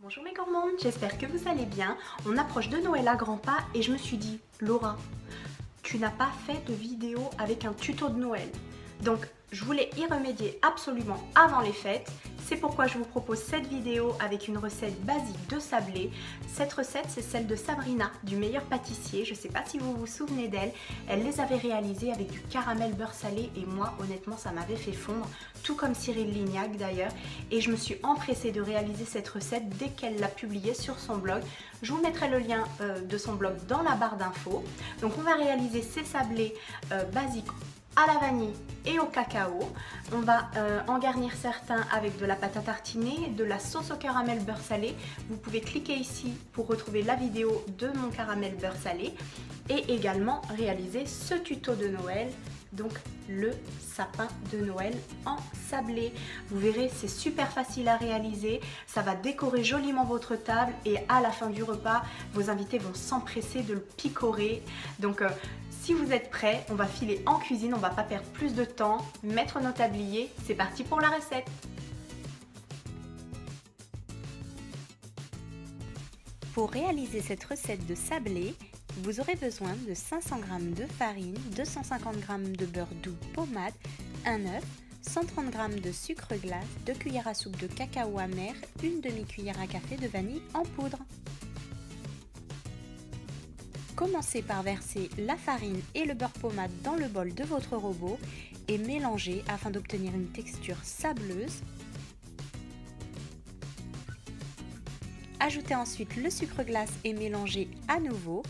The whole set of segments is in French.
Bonjour mes gourmandes, j'espère que vous allez bien. On approche de Noël à grands pas et je me suis dit, Laura, tu n'as pas fait de vidéo avec un tuto de Noël. Donc je voulais y remédier absolument avant les fêtes. C'est pourquoi je vous propose cette vidéo avec une recette basique de sablé. Cette recette, c'est celle de Sabrina, du meilleur pâtissier. Je ne sais pas si vous vous souvenez d'elle. Elle les avait réalisées avec du caramel beurre salé et moi, honnêtement, ça m'avait fait fondre. Tout comme Cyril Lignac d'ailleurs. Et je me suis empressée de réaliser cette recette dès qu'elle l'a publiée sur son blog. Je vous mettrai le lien de son blog dans la barre d'infos. Donc on va réaliser ces sablés basiques à la vanille et au cacao. On va en garnir certains avec de la pâte à tartiner, de la sauce au caramel beurre salé. Vous pouvez cliquer ici pour retrouver la vidéo de mon caramel beurre salé et également réaliser ce tuto de Noël, donc le sapin de Noël en sablé. Vous verrez, c'est super facile à réaliser, ça va décorer joliment votre table et à la fin du repas, vos invités vont s'empresser de le picorer. Donc si vous êtes prêts, on va filer en cuisine, on va pas perdre plus de temps, mettre nos tabliers, c'est parti pour la recette. Pour réaliser cette recette de sablé, vous aurez besoin de 500 g de farine, 250 g de beurre doux pommade, un œuf, 130 g de sucre glace, 2 cuillères à soupe de cacao amer, une demi-cuillère à café de vanille en poudre. Commencez par verser la farine et le beurre pommade dans le bol de votre robot et mélangez afin d'obtenir une texture sableuse. Ajoutez ensuite le sucre glace et mélangez à nouveau.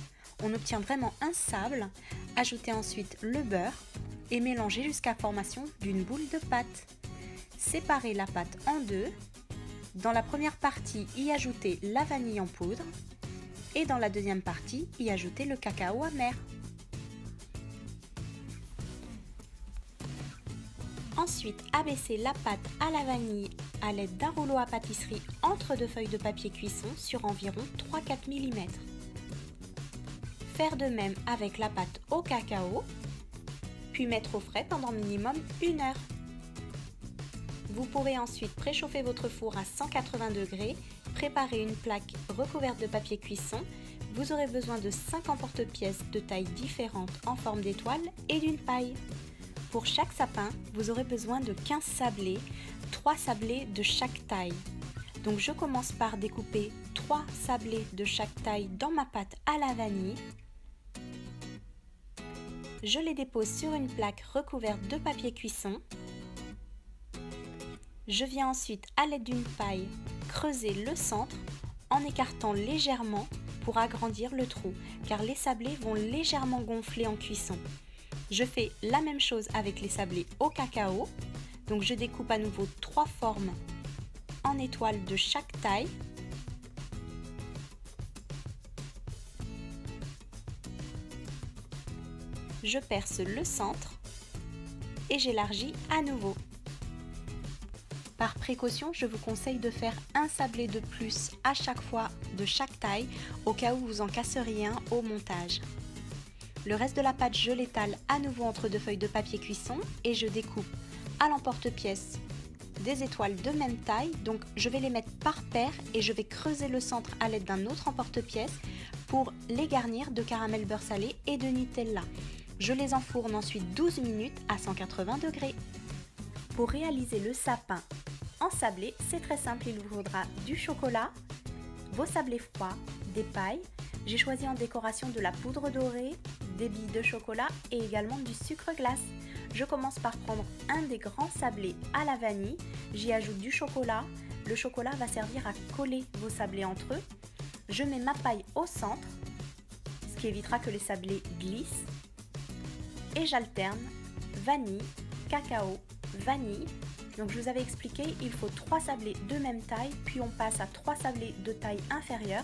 On obtient vraiment un sable. Ajoutez ensuite le beurre et mélangez jusqu'à la formation d'une boule de pâte. Séparez la pâte en deux. Dans la première partie, y ajoutez la vanille en poudre. Et dans la deuxième partie, y ajouter le cacao amer. Ensuite, abaissez la pâte à la vanille à l'aide d'un rouleau à pâtisserie entre deux feuilles de papier cuisson sur environ 3-4 mm. Faire de même avec la pâte au cacao, puis mettre au frais pendant minimum 1 heure. Vous pourrez ensuite préchauffer votre four à 180 degrés. Préparez une plaque recouverte de papier cuisson. Vous aurez besoin de 5 emporte-pièces de tailles différentes en forme d'étoile et d'une paille. Pour chaque sapin, vous aurez besoin de 15 sablés, 3 sablés de chaque taille. Donc je commence par découper 3 sablés de chaque taille dans ma pâte à la vanille. Je les dépose sur une plaque recouverte de papier cuisson. Je viens ensuite à l'aide d'une paille creuser le centre en écartant légèrement pour agrandir le trou car les sablés vont légèrement gonfler en cuisson. Je fais la même chose avec les sablés au cacao, donc je découpe à nouveau 3 formes en étoiles de chaque taille. Je perce le centre et j'élargis à nouveau. Par précaution, je vous conseille de faire un sablé de plus à chaque fois de chaque taille au cas où vous en casseriez un au montage. Le reste de la pâte, je l'étale à nouveau entre deux feuilles de papier cuisson et je découpe à l'emporte-pièce des étoiles de même taille. Donc je vais les mettre par paire et je vais creuser le centre à l'aide d'un autre emporte-pièce pour les garnir de caramel beurre salé et de Nutella. Je les enfourne ensuite 12 minutes à 180 degrés. Pour réaliser le sapin en sablé, c'est très simple, il vous faudra du chocolat, vos sablés froids, des pailles. J'ai choisi en décoration de la poudre dorée, des billes de chocolat et également du sucre glace. Je commence par prendre un des grands sablés à la vanille, j'y ajoute du chocolat. Le chocolat va servir à coller vos sablés entre eux. Je mets ma paille au centre, ce qui évitera que les sablés glissent. Et j'alterne vanille, cacao, vanille. Donc je vous avais expliqué, il faut 3 sablés de même taille, puis on passe à 3 sablés de taille inférieure.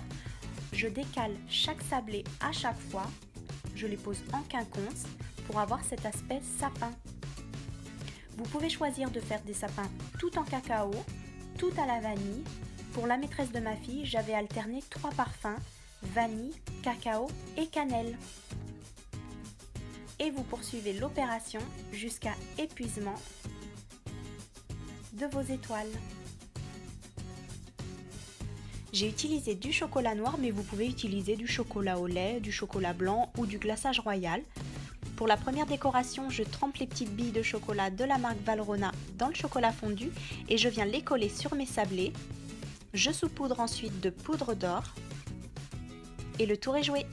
Je décale chaque sablé à chaque fois, je les pose en quinconce pour avoir cet aspect sapin. Vous pouvez choisir de faire des sapins tout en cacao, tout à la vanille. Pour la maîtresse de ma fille, j'avais alterné 3 parfums, vanille, cacao et cannelle. Et vous poursuivez l'opération jusqu'à épuisement de vos étoiles. J'ai utilisé du chocolat noir, mais vous pouvez utiliser du chocolat au lait, du chocolat blanc ou du glaçage royal. Pour la première décoration, je trempe les petites billes de chocolat de la marque Valrhona dans le chocolat fondu et je viens les coller sur mes sablés. Je saupoudre ensuite de poudre d'or et le tour est joué.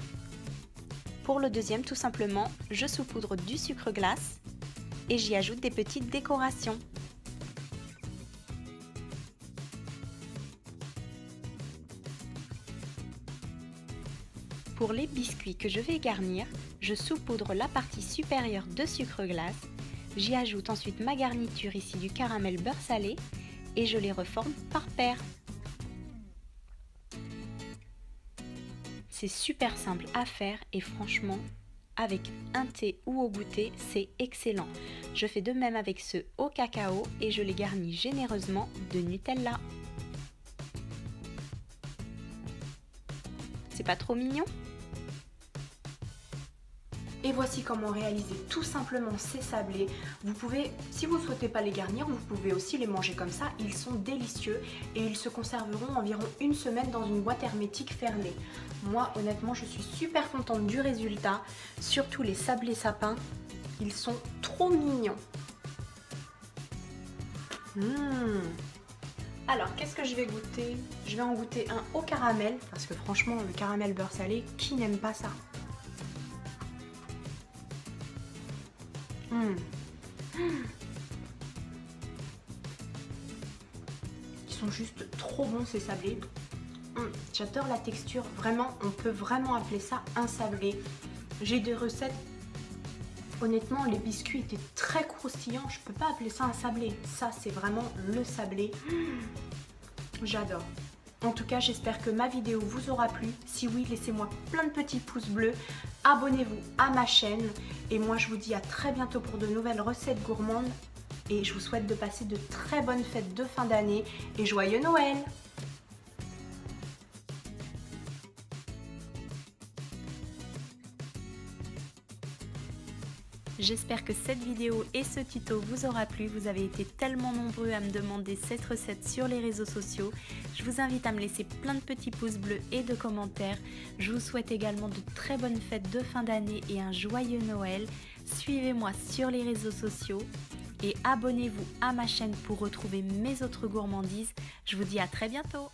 Pour le deuxième, tout simplement, je saupoudre du sucre glace et j'y ajoute des petites décorations. Pour les biscuits que je vais garnir, je saupoudre la partie supérieure de sucre glace, j'y ajoute ensuite ma garniture ici du caramel beurre salé et je les reforme par paires. C'est super simple à faire et franchement, avec un thé ou au goûter, c'est excellent. Je fais de même avec ceux au cacao et je les garnis généreusement de Nutella. C'est pas trop mignon ? Et voici comment réaliser tout simplement ces sablés. Vous pouvez, si vous ne souhaitez pas les garnir, vous pouvez aussi les manger comme ça. Ils sont délicieux et ils se conserveront environ une semaine dans une boîte hermétique fermée. Moi, honnêtement, je suis super contente du résultat. Surtout les sablés sapins, ils sont trop mignons. Alors, qu'est-ce que je vais goûter? Je vais en goûter un au caramel, parce que franchement, le caramel beurre salé, qui n'aime pas ça? Ils sont juste trop bons ces sablés. J'adore la texture, vraiment, on peut vraiment appeler ça un sablé. J'ai des recettes, honnêtement les biscuits étaient très croustillants, je peux pas appeler ça un sablé. Ça c'est vraiment le sablé. J'adore. En tout cas, j'espère que ma vidéo vous aura plu. Si oui, laissez-moi plein de petits pouces bleus. Abonnez-vous à ma chaîne. Et moi, je vous dis à très bientôt pour de nouvelles recettes gourmandes. Et je vous souhaite de passer de très bonnes fêtes de fin d'année. Et joyeux Noël! J'espère que cette vidéo et ce tuto vous aura plu. Vous avez été tellement nombreux à me demander cette recette sur les réseaux sociaux. Je vous invite à me laisser plein de petits pouces bleus et de commentaires. Je vous souhaite également de très bonnes fêtes de fin d'année et un joyeux Noël. Suivez-moi sur les réseaux sociaux et abonnez-vous à ma chaîne pour retrouver mes autres gourmandises. Je vous dis à très bientôt.